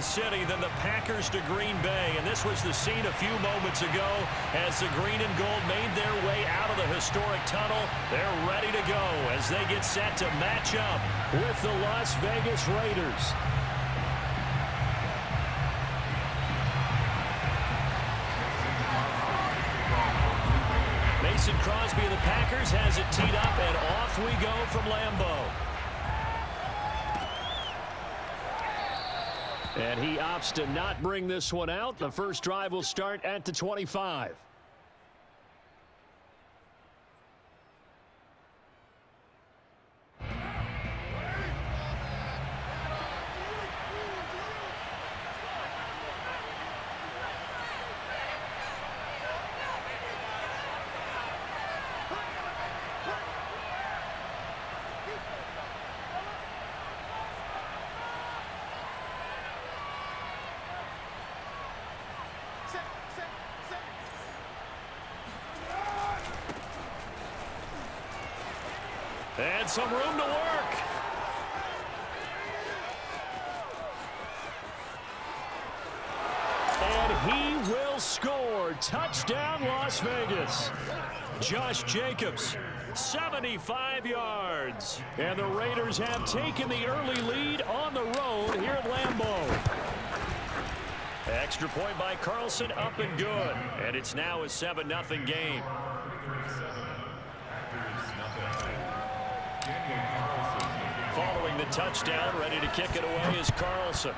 City than the Packers to Green Bay. And this was the scene a few moments ago as the green and gold made their way out of the historic tunnel. They're ready to go as they get set to match up with the Las Vegas Raiders. Mason Crosby of the Packers has it teed up, and off we go from Lambeau. And he opts to not bring this one out. The first drive will start at the 25. And some room to work. And he will score. Touchdown, Las Vegas. Josh Jacobs, 75 yards. And the Raiders have taken the early lead on the road here at Lambeau. Extra point by Carlson, up and good. And it's now a 7-0 game. Following the touchdown, ready to kick it away is Carlson.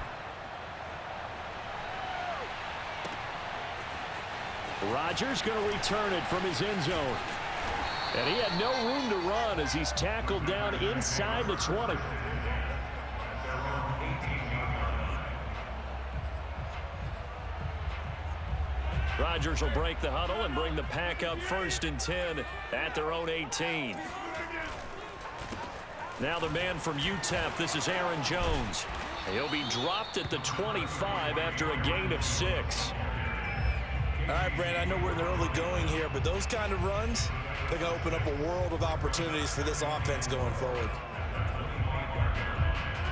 Rodgers going to return it from his end zone. And he had no room to run as he's tackled down inside the 20. Rodgers will break the huddle and bring the pack up 1st and 10 at their own 18. Now the man from UTEP, this is Aaron Jones. He'll be dropped at the 25 after a gain of 6. All right, Brandon, I know we're in the early going here, but those kind of runs, they're going to open up a world of opportunities for this offense going forward.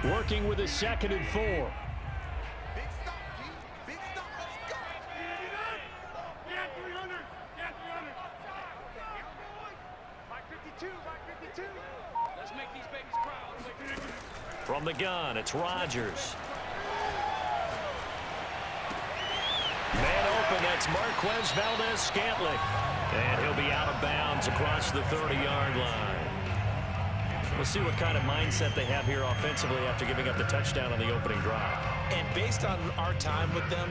Working with a 2nd and 4. From the gun, it's Rodgers. Man open, that's Marquez Valdez-Scantling. And he'll be out of bounds across the 30-yard line. We'll see what kind of mindset they have here offensively after giving up the touchdown on the opening drive. And based on our time with them,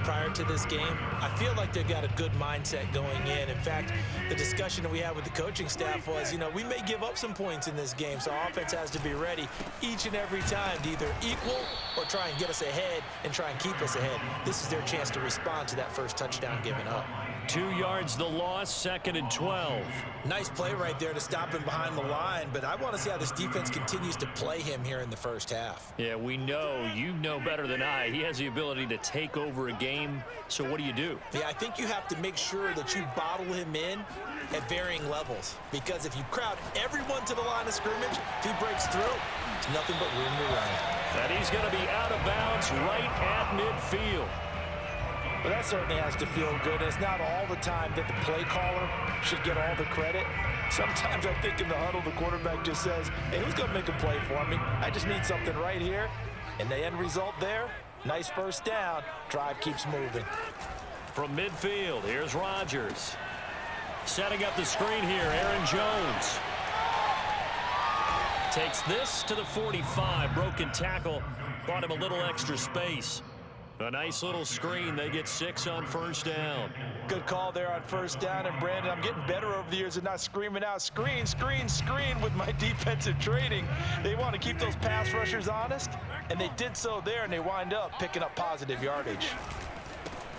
prior to this game, I feel like they've got a good mindset going in. In fact, the discussion that we had with the coaching staff was, we may give up some points in this game, so our offense has to be ready each and every time to either equal or try and get us ahead and try and keep us ahead. This is their chance to respond to that first touchdown given up. 2 yards the loss, 2nd and 12. Nice play right there to stop him behind the line, but I want to see how this defense continues to play him here in the first half. Yeah, we know, you know better than I, he has the ability to take over a game, so what do you do? Yeah, I think you have to make sure that you bottle him in at varying levels, because if you crowd everyone to the line of scrimmage, if he breaks through, it's nothing but room to run. And he's going to be out of bounds right at midfield. Well, that certainly has to feel good. It's not all the time that the play caller should get all the credit. Sometimes I think in the huddle, the quarterback just says, hey, who's going to make a play for me? I just need something right here. And the end result there, nice first down. Drive keeps moving. From midfield, here's Rodgers. Setting up the screen here, Aaron Jones. Takes this to the 45. Broken tackle. Brought him a little extra space. A nice little screen. They get 6 on first down. Good call there on first down. And, Brandon, I'm getting better over the years of not screaming out, screen, screen, screen with my defensive training. They want to keep those pass rushers honest, and they did so there, and they wind up picking up positive yardage.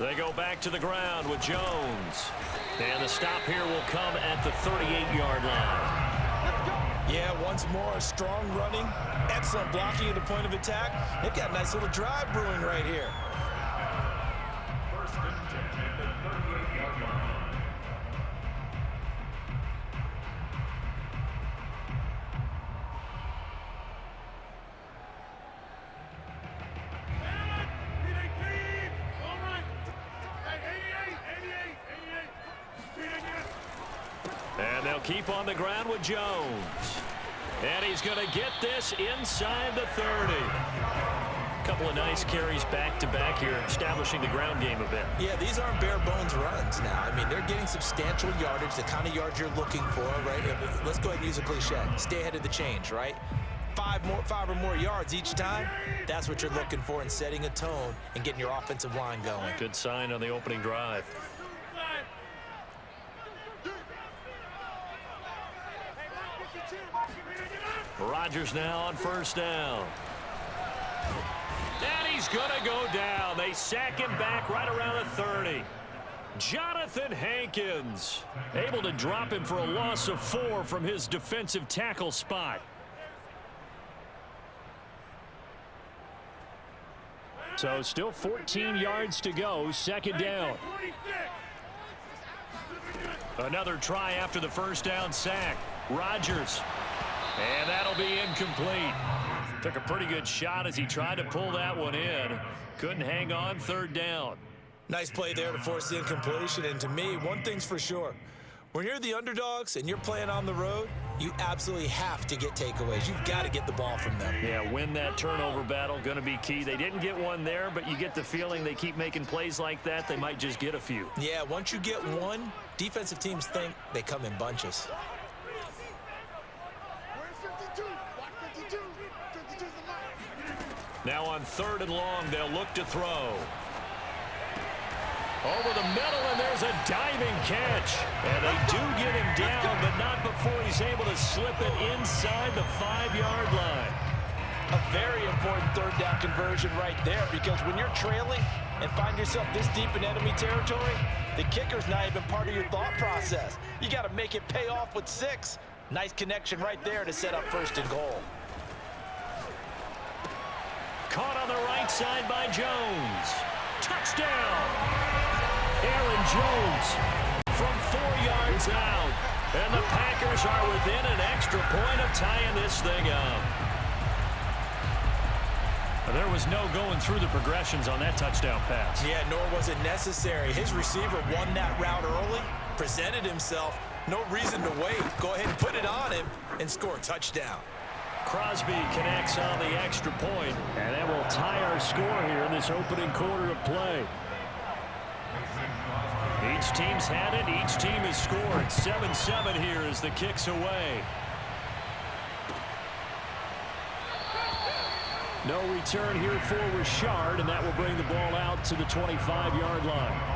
They go back to the ground with Jones. And the stop here will come at the 38-yard line. Yeah, once more, strong running, excellent blocking at the point of attack. They've got a nice little drive brewing right here. keep on the ground with Jones. And he's going to get this inside the 30. Couple of nice carries back-to-back here, establishing the ground game a bit. Yeah, these aren't bare-bones runs now. I mean, they're getting substantial yardage, the kind of yards you're looking for, right? Let's go ahead and use a cliche. Stay ahead of the change, right? Five or more yards each time, that's what you're looking for in setting a tone and getting your offensive line going. Good sign on the opening drive. Rodgers now on first down. And he's going to go down. They sack him back right around the 30. Jonathan Hankins able to drop him for a loss of 4 from his defensive tackle spot. So still 14 yards to go, second down. Another try after the first down sack. Rodgers. And that'll be incomplete. Took a pretty good shot as he tried to pull that one in. Couldn't hang on, third down. Nice play there to force the incompletion. And to me, one thing's for sure. When you're the underdogs and you're playing on the road, you absolutely have to get takeaways. You've got to get the ball from them. Yeah, win that turnover battle, going to be key. They didn't get one there, but you get the feeling they keep making plays like that, they might just get a few. Yeah, once you get one, defensive teams think they come in bunches. Now on third and long, they'll look to throw. Over the middle, and there's a diving catch. And they do get him down, but not before he's able to slip it inside the 5-yard line. A very important third down conversion right there, because when you're trailing and find yourself this deep in enemy territory, the kicker's not even part of your thought process. You got to make it pay off with 6. Nice connection right there to set up first and goal. Caught on the right side by Jones. Touchdown! Aaron Jones from 4 yards out. And the Packers are within an extra point of tying this thing up. There was no going through the progressions on that touchdown pass. Yeah, nor was it necessary. His receiver won that route early, presented himself. No reason to wait. Go ahead and put it on him and score a touchdown. Crosby connects on the extra point, and that will tie our score here in this opening quarter of play. Each team's had it. Each team has scored. 7-7 here as the kick's away. No return here for Richard, and that will bring the ball out to the 25-yard line.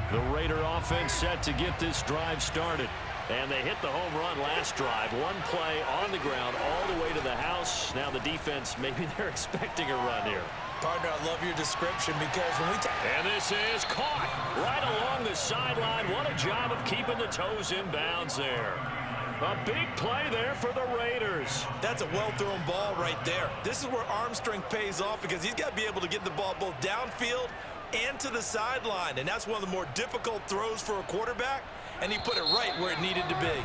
The Raider offense set to get this drive started. And they hit the home run last drive. One play on the ground all the way to the house. Now the defense, maybe they're expecting a run here. Partner, I love your description because when we and this is caught right along the sideline. What a job of keeping the toes in bounds there. A big play there for the Raiders. That's a well-thrown ball right there. This is where arm strength pays off because he's got to be able to get the ball both downfield and to the sideline. And that's one of the more difficult throws for a quarterback. And he put it right where it needed to be.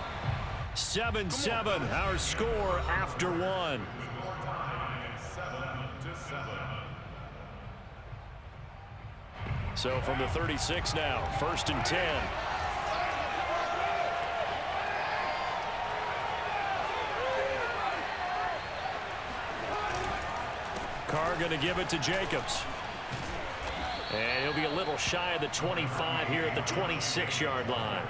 7-7, our score after one. So from the 36 now, 1st and 10. Carr going to give it to Jacobs. And he'll be a little shy of the 25 here at the 26-yard line.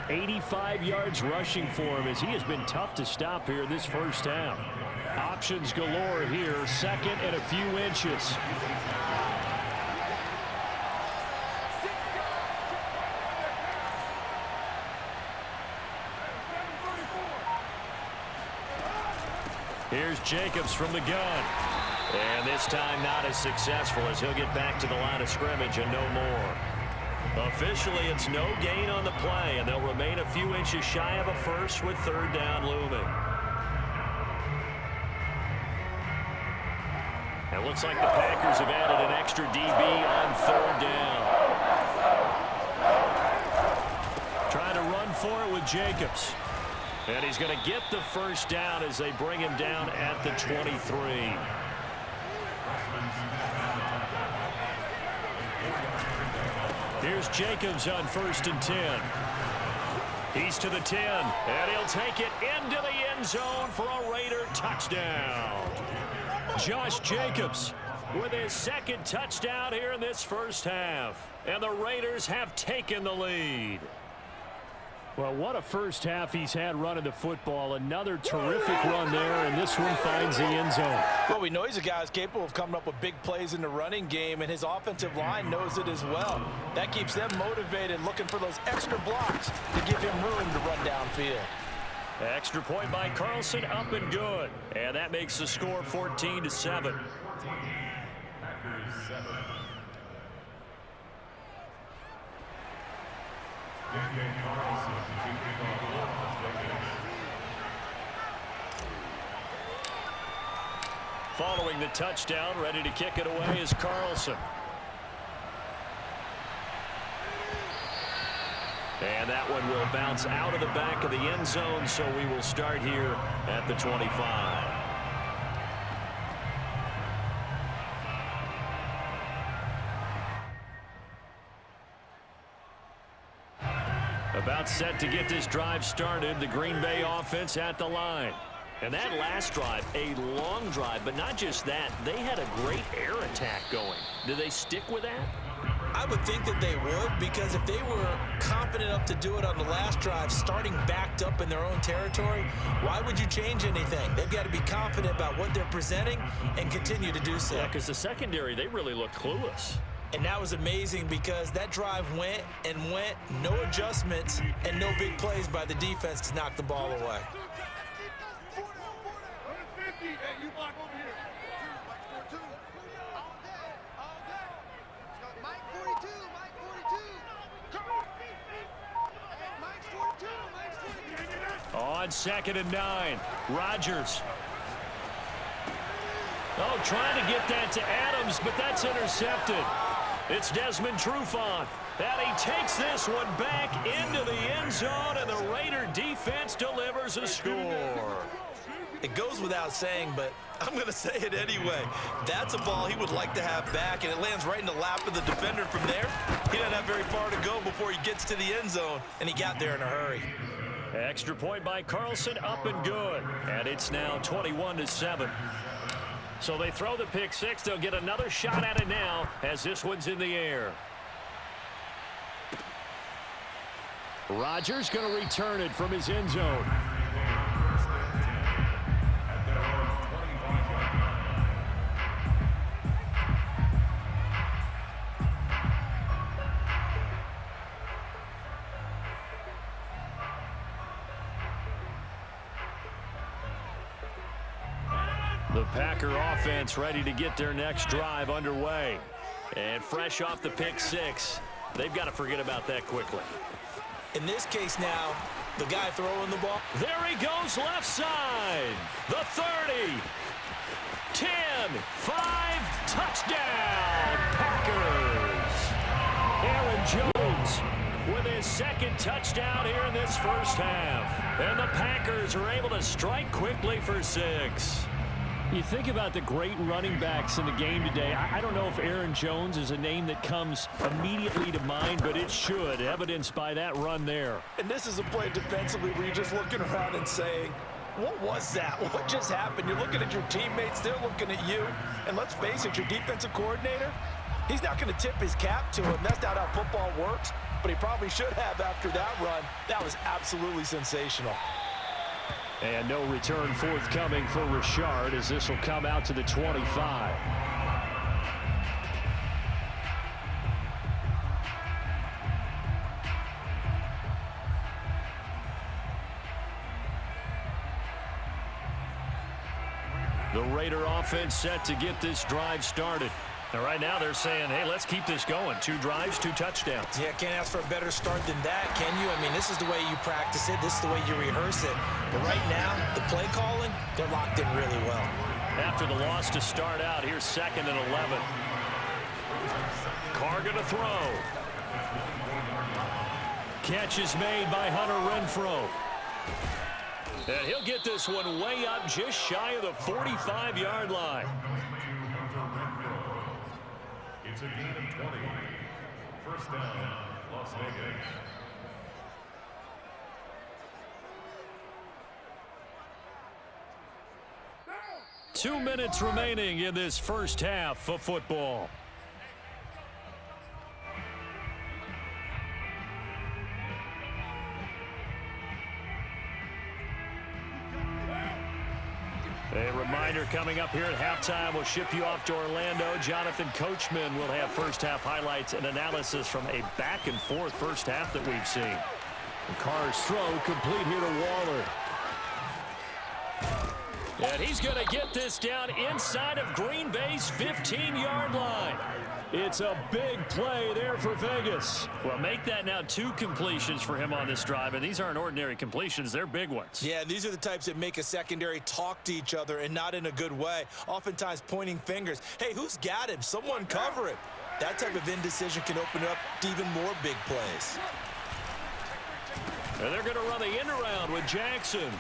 85 yards rushing for him as he has been tough to stop here in this first half. Options galore here, 2nd and a few inches. Here's Jacobs from the gun. And this time not as successful as he'll get back to the line of scrimmage and no more. Officially, it's no gain on the play, and they'll remain a few inches shy of a first with 3rd down looming. It looks like the Packers have added an extra DB on 3rd down. Trying to run for it with Jacobs. And he's going to get the first down as they bring him down at the 23. Here's Jacobs on 1st and 10. He's to the 10, and he'll take it into the end zone for a Raider touchdown. Josh Jacobs with his second touchdown here in this first half. And the Raiders have taken the lead. Well, what a first half he's had running the football. Another terrific run there, and this one finds the end zone. Well, we know he's a guy who's capable of coming up with big plays in the running game, and his offensive line knows it as well. That keeps them motivated, looking for those extra blocks to give him room to run downfield. Extra point by Carlson, up and good. And that makes the score 14-7. Following the touchdown, ready to kick it away is Carlson. And that one will bounce out of the back of the end zone, so we will start here at the 25. About set to get this drive started, the Green Bay offense at the line. And that last drive, a long drive, but not just that, they had a great air attack going. Do they stick with that? I would think that they would, because if they were confident enough to do it on the last drive, starting backed up in their own territory, why would you change anything? They've got to be confident about what they're presenting and continue to do so. Yeah, because the secondary, they really looked clueless. And that was amazing because that drive went and went, no adjustments, and no big plays by the defense to knock the ball away. On 2nd and 9, Rodgers. Oh, trying to get that to Adams, but that's intercepted. It's Desmond Trufant, and he takes this one back into the end zone, and the Raider defense delivers a score. It goes without saying, but I'm going to say it anyway. That's a ball he would like to have back, and it lands right in the lap of the defender from there. He doesn't have very far to go before he gets to the end zone, and he got there in a hurry. Extra point by Carlson, up and good. And it's now 21-7. So they throw the pick six. They'll get another shot at it now as this one's in the air. Rodgers going to return it from his end zone. The Packer offense ready to get their next drive underway. And fresh off the pick six, they've got to forget about that quickly. In this case now, the guy throwing the ball. There he goes left side. The 30. 10. 5. Touchdown. Packers. Aaron Jones with his second touchdown here in this first half. And the Packers are able to strike quickly for 6. You think about the great running backs in the game today. I don't know if Aaron Jones is a name that comes immediately to mind, but it should, evidenced by that run there. And this is a play defensively where you're just looking around and saying, what was that? What just happened? You're looking at your teammates, they're looking at you. And let's face it, your defensive coordinator, he's not going to tip his cap to him. That's not how football works, but he probably should have after that run. That was absolutely sensational. And no return forthcoming for Richard as this will come out to the 25. The Raider offense set to get this drive started. Now, right now they're saying, hey, let's keep this going. 2 drives, 2 touchdowns. Yeah, can't ask for a better start than that, can you? I mean, this is the way you practice it. This is the way you rehearse it. But right now, the play calling, they're locked in really well. After the loss to start out, here's 2nd and 11. Carr going to throw. Catch is made by Hunter Renfrow. And he'll get this one way up just shy of the 45-yard line. It's a gain of 20. First down, Las Vegas. Two minutes remaining in this first half of football. A reminder coming up here at halftime, we'll ship you off to Orlando. Jonathan Coachman will have first half highlights and analysis from a back and forth first half that we've seen. The Carr's throw complete here to Waller. And he's going to get this down inside of Green Bay's 15-yard line. It's a big play there for Vegas. Well, make that now 2 completions for him on this drive, and these aren't ordinary completions. They're big ones. Yeah, these are the types that make a secondary talk to each other and not in a good way, oftentimes pointing fingers. Hey, who's got him? Someone cover it. That type of indecision can open up to even more big plays. And they're going to run the end around with Jackson.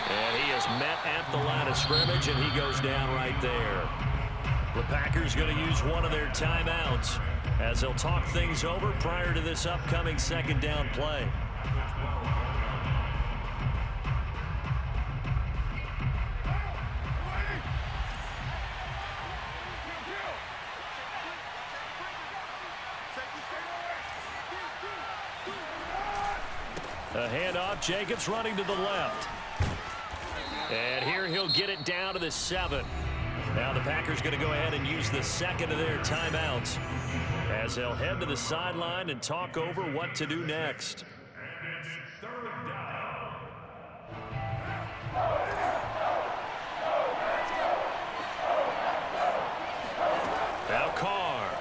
And he is met at the line of scrimmage, and he goes down right there. The Packers going to use one of their timeouts as they'll talk things over prior to this upcoming second down play. A handoff, Jacobs running to the left. And here he'll get it down to the 7. Now the Packers going to go ahead and use the second of their timeouts as they'll head to the sideline and talk over what to do next. And it's third down. Now Carr.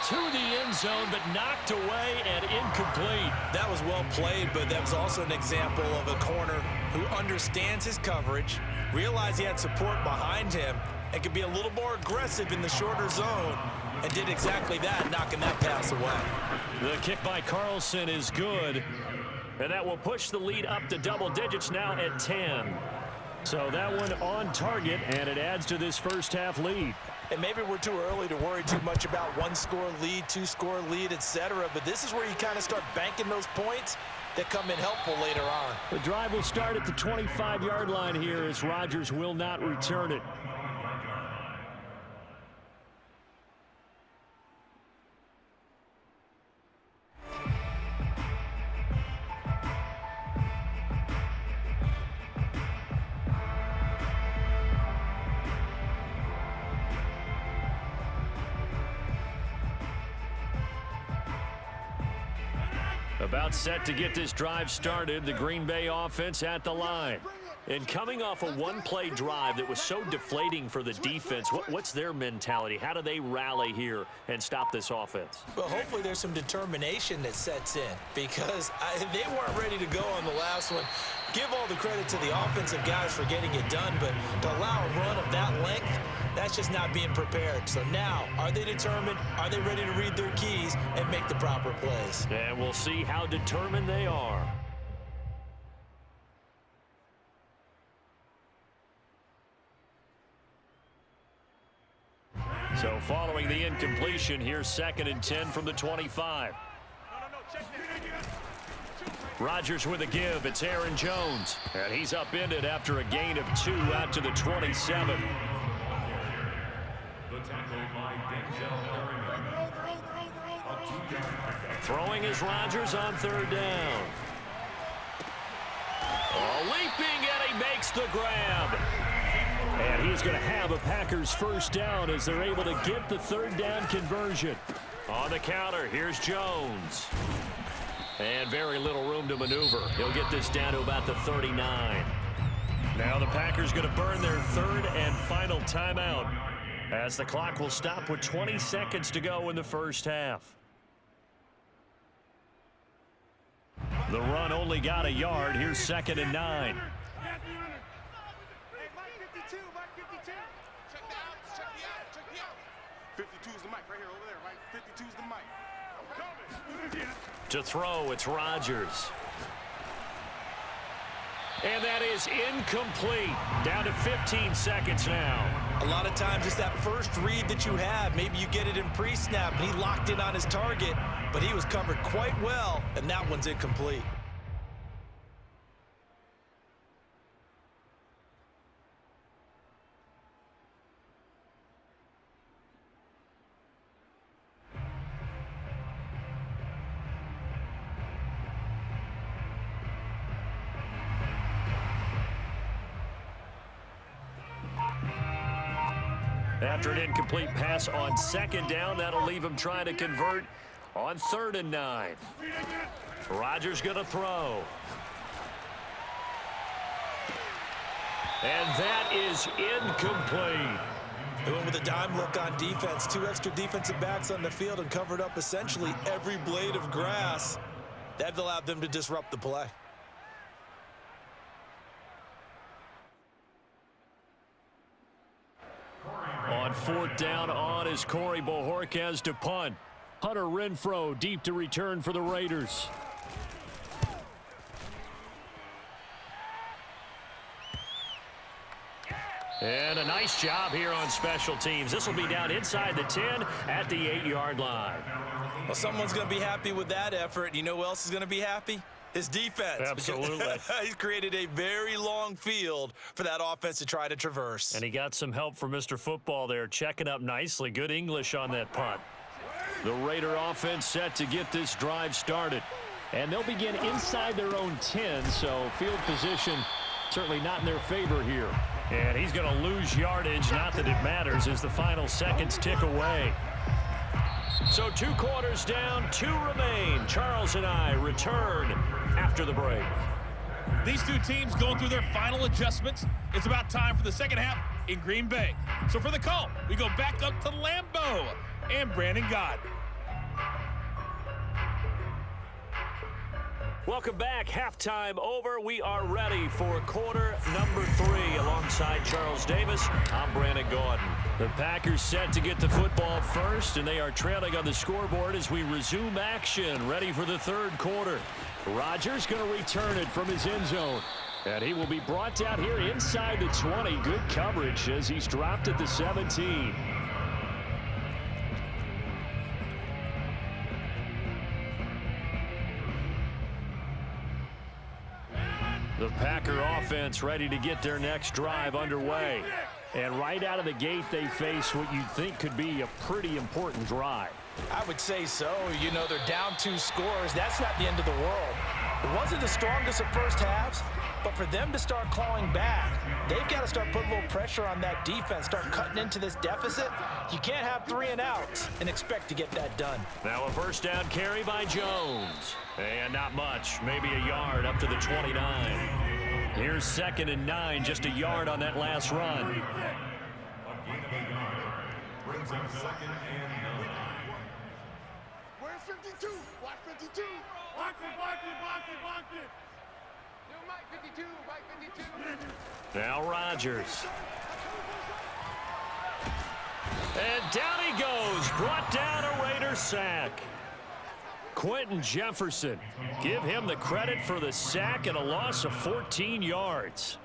To the end zone, but knocked away and incomplete. That was well played, but that was also an example of a corner who understands his coverage, realized he had support behind him, and could be a little more aggressive in the shorter zone, and did exactly that, knocking that pass away. The kick by Carlson is good, and that will push the lead up to double digits now at 10. So that one on target, and it adds to this first half lead. And maybe we're too early to worry too much about 1-score lead, 2-score lead, etc. But this is where you kind of start banking those points that come in helpful later on. The drive will start at the 25-yard line here as Rodgers will not return it. About set to get this drive started, the Green Bay offense at the line. And coming off a one-play drive that was so deflating for the defense, what's their mentality? How do they rally here and stop this offense? Well, hopefully there's some determination that sets in because they weren't ready to go on the last one. Give all the credit to the offensive guys for getting it done, but to allow a run of that length, that's just not being prepared. So now, are they determined? Are they ready to read their keys and make the proper plays? And we'll see how determined they are. So following the incompletion, here's 2nd and 10 from the 25. Rodgers with a give. It's Aaron Jones. And he's upended after a gain of 2 out to the 27. Throwing is Rodgers on 3rd down. Leaping, and he makes the grab. And he's going to have a Packers first down as they're able to get the 3rd down conversion. On the counter, here's Jones. And very little room to maneuver. He'll get this down to about the 39. Now the Packers going to burn their 3rd and final timeout as the clock will stop with 20 seconds to go in the first half. The run only got a yard. Here's 2nd and 9. To throw, it's Rodgers. And that is incomplete. Down to 15 seconds now. A lot of times it's that first read that you have. Maybe you get it in pre-snap, and he locked in on his target, but he was covered quite well, and that one's incomplete. After an incomplete pass on second down, that'll leave him trying to convert on 3rd and 9. Rodgers going to throw. And that is incomplete. They went with a dime look on defense. 2 extra defensive backs on the field and covered up essentially every blade of grass. That allowed them to disrupt the play. On 4th down on is Corey Bojorquez to punt. Hunter Renfrow deep to return for the Raiders. And a nice job here on special teams. This will be down inside the 10 at the 8-yard line. Well, someone's going to be happy with that effort. You know who else is going to be happy? His defense. Absolutely. He's created a very long field for that offense to try to traverse. And he got some help from Mr. Football there, checking up nicely. Good English on that punt. The Raider offense set to get this drive started. And they'll begin inside their own 10, so field position certainly not in their favor here. And he's going to lose yardage, not that it matters, as the final seconds tick away. So 2 quarters down, 2 remain. Charles and I return after the break. These 2 teams going through their final adjustments. It's about time for the second half in Green Bay. So for the call, we go back up to Lambeau and Brandon Gott. Welcome back. Halftime over. We are ready for quarter number 3. Alongside Charles Davis, I'm Brandon Gaudin. The Packers set to get the football first, and they are trailing on the scoreboard as we resume action, ready for the 3rd quarter. Rodgers going to return it from his end zone, and he will be brought down here inside the 20. Good coverage as he's dropped at the 17. The Packer offense ready to get their next drive underway. And right out of the gate, they face what you'd think could be a pretty important drive. I would say so. You know, they're down 2 scores. That's not the end of the world. It wasn't the strongest of first halves, but for them to start clawing back, they've got to start putting a little pressure on that defense, start cutting into this deficit. You can't have 3 and outs and expect to get that done. Now a 1st down carry by Jones. And not much, maybe a yard up to the 29. Here's 2nd and 9, just a yard on that last run. A gain of a yard brings up 2nd and 9. Where's 52? Watch 52. Watch it. Yo, Mike 52. Mike 52. Now Rodgers. And down he goes. Brought down a Raider sack. Quentin Jefferson. Give him the credit for the sack and a loss of 14 yards.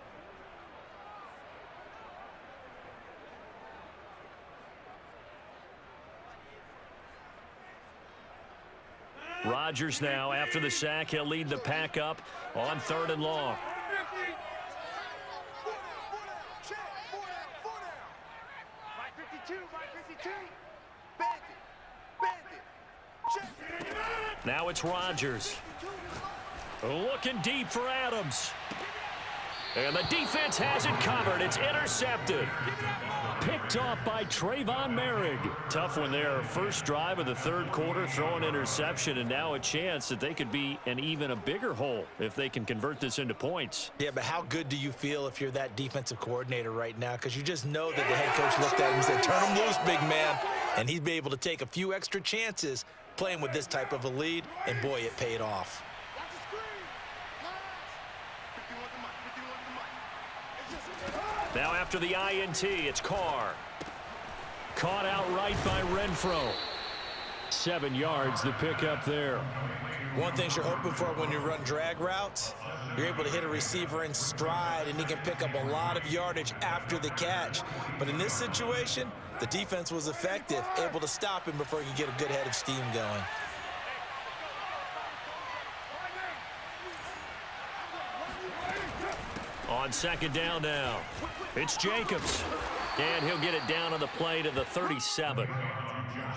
Rodgers now, after the sack, he'll lead the pack up on 3rd and long. Check. 4 down. Mike 52. Mike 52. Bandit. Check. Now it's Rodgers. Looking deep for Adams. And the defense has it covered. It's intercepted. Picked off by Trayvon Merrick. Tough one there. First drive of the 3rd quarter, throwing interception, and now a chance that they could be in even a bigger hole if they can convert this into points. Yeah, but how good do you feel if you're that defensive coordinator right now? Because you just know that the head coach looked at him and said, turn him loose, big man. And he's been able to take a few extra chances playing with this type of a lead, and boy, it paid off. Watch the screen. Now after the INT, it's Carr. Caught outright by Renfrow. 7 yards the pickup there. One thing you're hoping for when you run drag routes, you're able to hit a receiver in stride, and he can pick up a lot of yardage after the catch. But in this situation, the defense was effective, able to stop him before he could get a good head of steam going. On second down now, it's Jacobs. And he'll get it down on the play to the 37.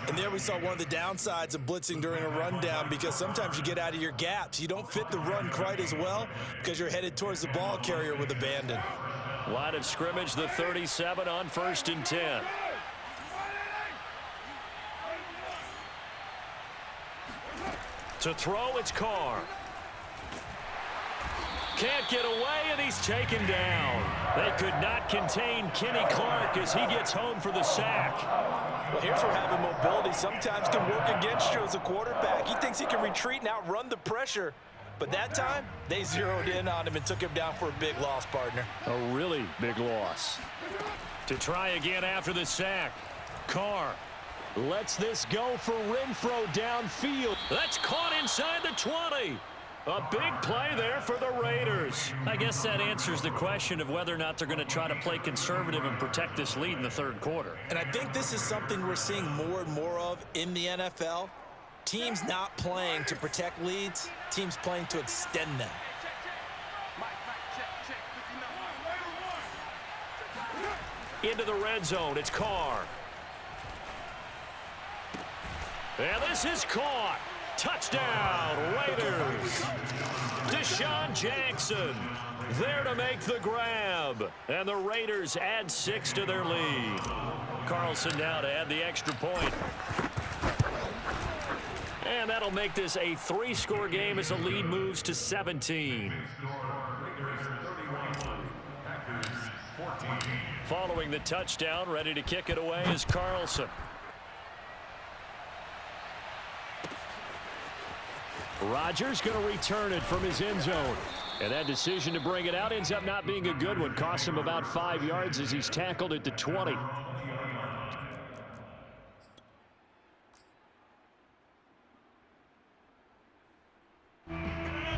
And there we saw one of the downsides of blitzing during a rundown, because sometimes you get out of your gaps. You don't fit the run quite as well because you're headed towards the ball carrier with abandon. Line of scrimmage, the 37 on 1st and 10. To throw, it's Carr. Can't get away, and he's taken down. They could not contain Kenny Clark as he gets home for the sack. Well, here's where having mobility sometimes can work against you as a quarterback. He thinks he can retreat and outrun the pressure. But that time, they zeroed in on him and took him down for a big loss, partner. A really big loss. To try again after the sack, Carr lets this go for Renfro downfield. That's caught inside the 20. A big play there for the Raiders. I guess that answers the question of whether or not they're going to try to play conservative and protect this lead in the third quarter. And I think this is something we're seeing more and more of in the NFL. Teams not playing to protect leads, teams playing to extend them. Into the red zone, it's Carr. And this is caught. Touchdown, Raiders. Deshaun Jackson there to make the grab. And the Raiders add 6 to their lead. Carlson now to add the extra point. And that'll make this a 3-score game as the lead moves to 17. Following the touchdown, ready to kick it away is Carlson. Rodgers going to return it from his end zone. And that decision to bring it out ends up not being a good one. Costs him about 5 yards as he's tackled at the 20.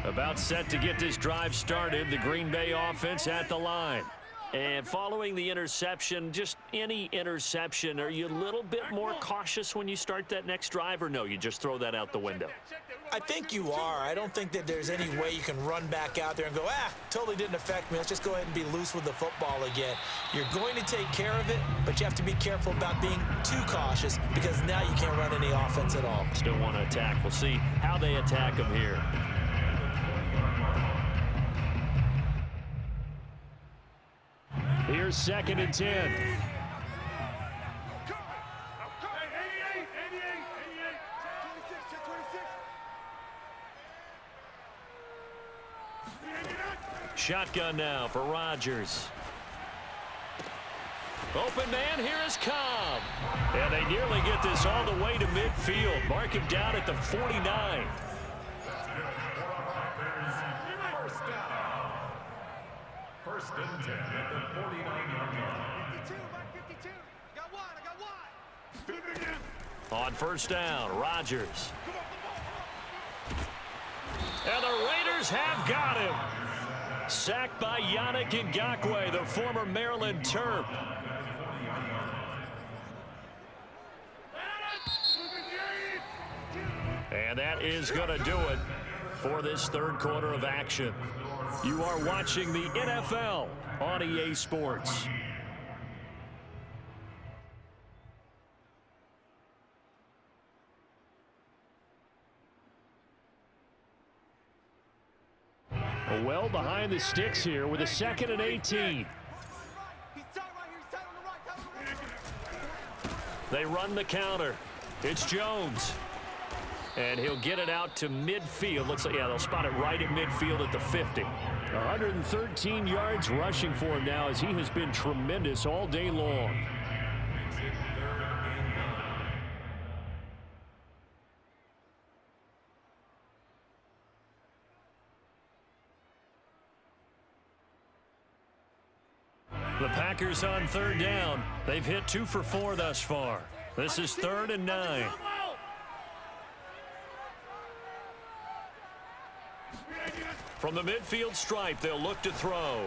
About set to get this drive started. The Green Bay offense at the line. And following the interception, just any interception, are you a little bit more cautious when you start that next drive, or no, you just throw that out the window? I think you are. I don't think that there's any way you can run back out there and go, totally didn't affect me. Let's just go ahead and be loose with the football again. You're going to take care of it, but you have to be careful about being too cautious, because now you can't run any offense at all. Still want to attack. We'll see how they attack him here. Here's 2nd and 10. Shotgun now for Rodgers. Open man, here is Cobb. And they nearly get this all the way to midfield. Mark him down at the 49. First and 10 at the 49-yard line. 52, Mike 52. Got one, I got one. On first down, Rodgers. And the Raiders have got him. Sacked by Yannick Ngakoue, the former Maryland Terp. And that is going to do it for this third quarter of action. You are watching the NFL on EA Sports. Well behind the sticks here with a 2nd and 18. They run the counter. It's Jones. And he'll get it out to midfield. Looks like, they'll spot it right at midfield at the 50. 113 yards rushing for him now, as he has been tremendous all day long. The Packers on third down. They've hit 2 for 4 thus far. This is 3rd and 9. From the midfield stripe, they'll look to throw.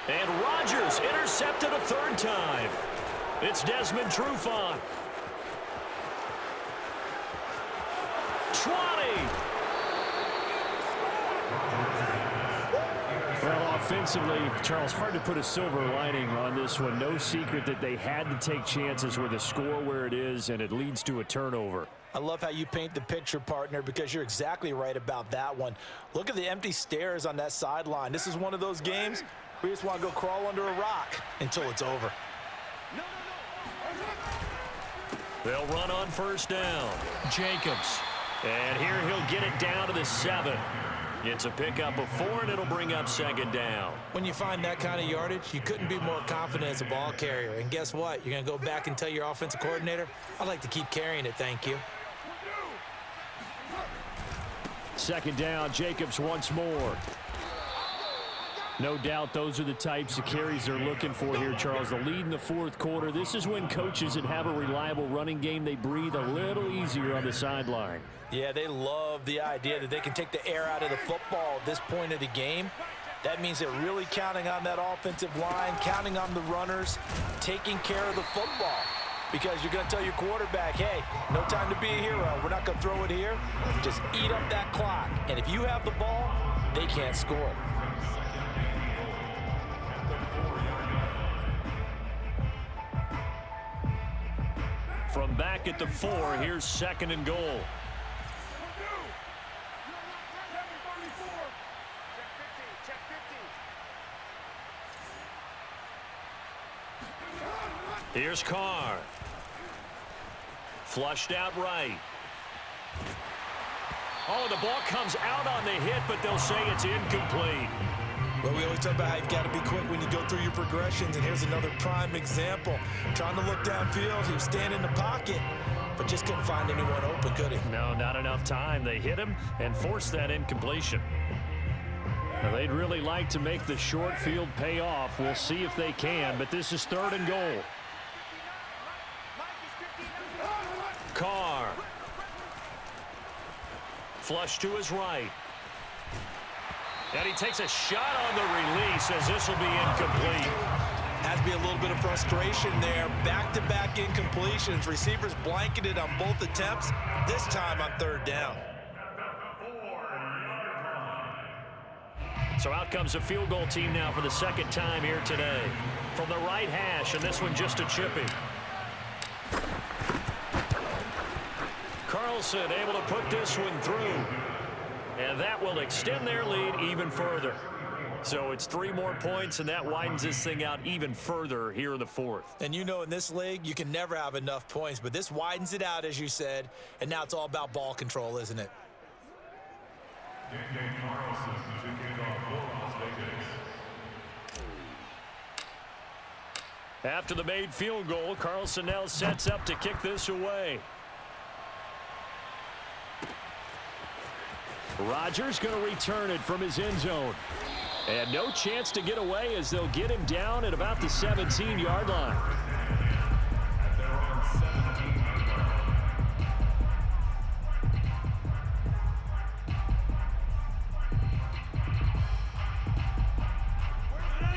And Rodgers intercepted a third time. It's Desmond Trufant. 20. Well, offensively, Charles, hard to put a silver lining on this one. No secret that they had to take chances with a score where it is, and it leads to a turnover. I love how you paint the picture, partner, because you're exactly right about that one. Look at the empty stares on that sideline. This is one of those games where you just want to go crawl under a rock until it's over. They'll run on first down. Jacobs. And here he'll get it down to the 7. It's a pickup of 4, and it'll bring up second down. When you find that kind of yardage, you couldn't be more confident as a ball carrier. And guess what? You're going to go back and tell your offensive coordinator, I'd like to keep carrying it, thank you. Second down, Jacobs once more. No doubt those are the types of carries they're looking for here, Charles. The lead in the fourth quarter. This is when coaches that have a reliable running game, they breathe a little easier on the sideline. Yeah, they love the idea that they can take the air out of the football at this point of the game. That means they're really counting on that offensive line, counting on the runners, taking care of the football. Because you're going to tell your quarterback, hey, no time to be a hero. We're not going to throw it here. Just eat up that clock. And if you have the ball, they can't score. From back at the 4, here's second and goal. Here's Carr. Flushed out right. Oh, the ball comes out on the hit, but they'll say it's incomplete. Well, we always talk about how you've got to be quick when you go through your progressions, and here's another prime example. Trying to look downfield, he was standing in the pocket, but just couldn't find anyone open, could he? No, not enough time. They hit him and forced that incompletion. Now, they'd really like to make the short field pay off. We'll see if they can, but this is third and goal. Carr. Flush to his right. And he takes a shot on the release as this will be incomplete. Has to be a little bit of frustration there. Back-to-back incompletions. Receivers blanketed on both attempts, this time on third down. So out comes the field goal team now for the second time here today. From the right hash, and this one just a chipping. Carlson able to put this one through. And that will extend their lead even further. So it's 3 more points, and that widens this thing out even further here in the fourth. And you know, in this league, you can never have enough points, but this widens it out, as you said, and now it's all about ball control, isn't it? Carlson to kick off for Las Vegas. After the made field goal, Carlson now sets up to kick this away. Rodgers going to return it from his end zone. And no chance to get away as they'll get him down at about the 17-yard line. They're on 17-yard line.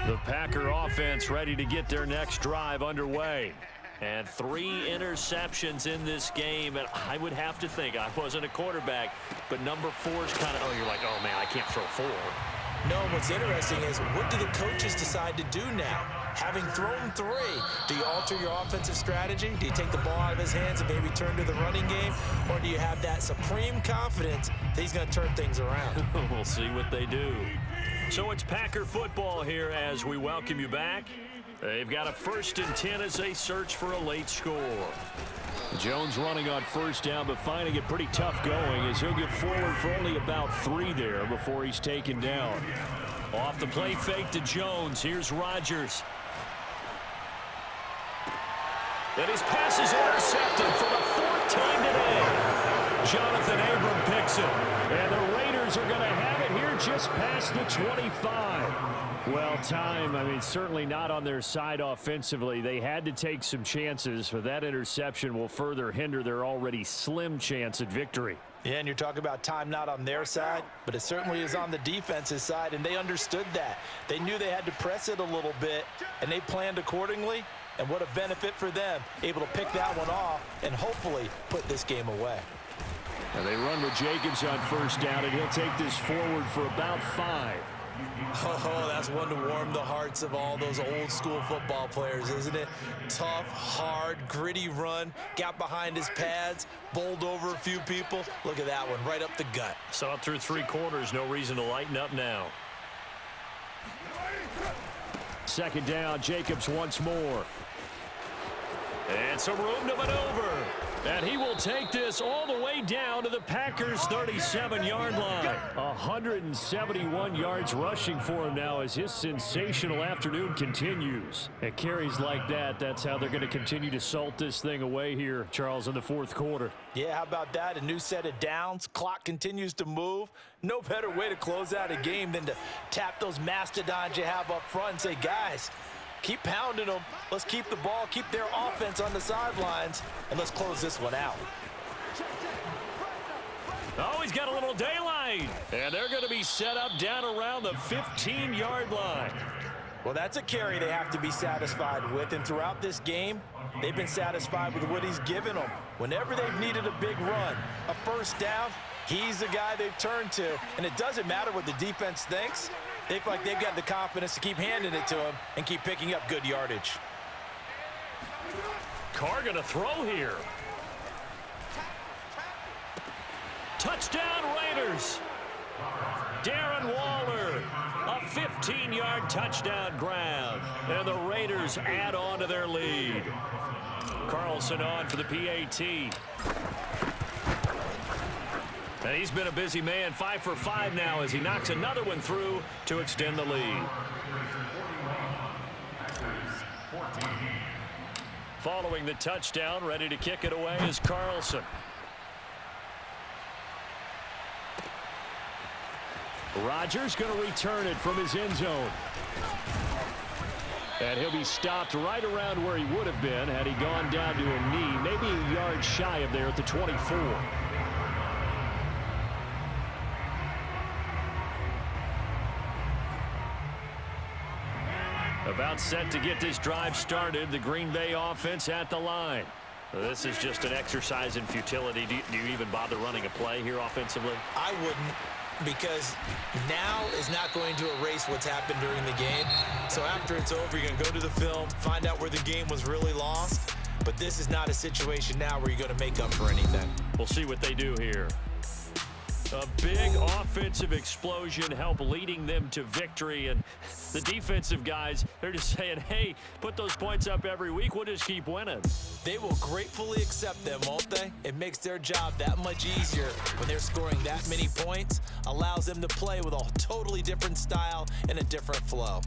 The Packer offense ready to get their next drive underway. And 3 interceptions in this game, and I would have to think, I wasn't a quarterback, but number 4 is kind of, you're like, oh man, I can't throw 4. No, what's interesting is, what do the coaches decide to do now? Having thrown 3, do you alter your offensive strategy? Do you take the ball out of his hands and maybe turn to the running game? Or do you have that supreme confidence that he's going to turn things around? We'll see what they do. So it's Packer football here as we welcome you back. They've got a 1st and 10 as they search for a late score. Jones running on first down, but finding it pretty tough going as he'll get forward for only about 3 there before he's taken down. Off the play fake to Jones. Here's Rodgers. And his pass is intercepted for the 4th time today. Jonathan Abram picks it. And the Raiders are going to have it here just past the 25. Well, time, certainly not on their side offensively. They had to take some chances, but that interception will further hinder their already slim chance at victory. Yeah, and you're talking about time not on their side, but it certainly is on the defense's side, and they understood that. They knew they had to press it a little bit, and they planned accordingly, and what a benefit for them, able to pick that one off and hopefully put this game away. And they run with Jacobs on first down, and he'll take this forward for about 5. Oh, that's one to warm the hearts of all those old school football players, isn't it? Tough, hard, gritty run, got behind his pads, bowled over a few people. Look at that one, right up the gut. Saw it through 3 quarters, no reason to lighten up now. Second down, Jacobs once more. And some room to maneuver. And he will take this all the way down to the Packers' 37-yard line. 171 yards rushing for him now as his sensational afternoon continues. At carries like that, that's how they're going to continue to salt this thing away here, Charles, in the fourth quarter. Yeah, how about that? A new set of downs. Clock continues to move. No better way to close out a game than to tap those mastodons you have up front and say, guys, keep pounding them. Let's keep the ball, keep their offense on the sidelines, and let's close this one out. Oh, he's got a little daylight. And they're going to be set up down around the 15-yard line. Well, that's a carry they have to be satisfied with, and throughout this game, they've been satisfied with what he's given them. Whenever they've needed a big run, a first down, he's the guy they've turned to, and it doesn't matter what the defense thinks. They feel like they've got the confidence to keep handing it to him and keep picking up good yardage. Carr going to throw here. Touchdown Raiders. Darren Waller, a 15-yard touchdown grab. And the Raiders add on to their lead. Carlson on for the PAT. And he's been a busy man, 5 for 5 now as he knocks another one through to extend the lead. Following the touchdown, ready to kick it away is Carlson. Rodgers going to return it from his end zone. And he'll be stopped right around where he would have been had he gone down to a knee, maybe a yard shy of there at the 24. About set to get this drive started, the Green Bay offense at the line. This is just an exercise in futility. Do you even bother running a play here offensively? I wouldn't, because now is not going to erase what's happened during the game. So after it's over, you're going to go to the film, find out where the game was really lost. But this is not a situation now where you're going to make up for anything. We'll see what they do here. A big offensive explosion help leading them to victory, and the defensive guys, they're just saying, hey, put those points up every week, we'll just keep winning. They will gratefully accept them, won't they? It makes their job that much easier when they're scoring that many points, allows them to play with a totally different style and a different flow.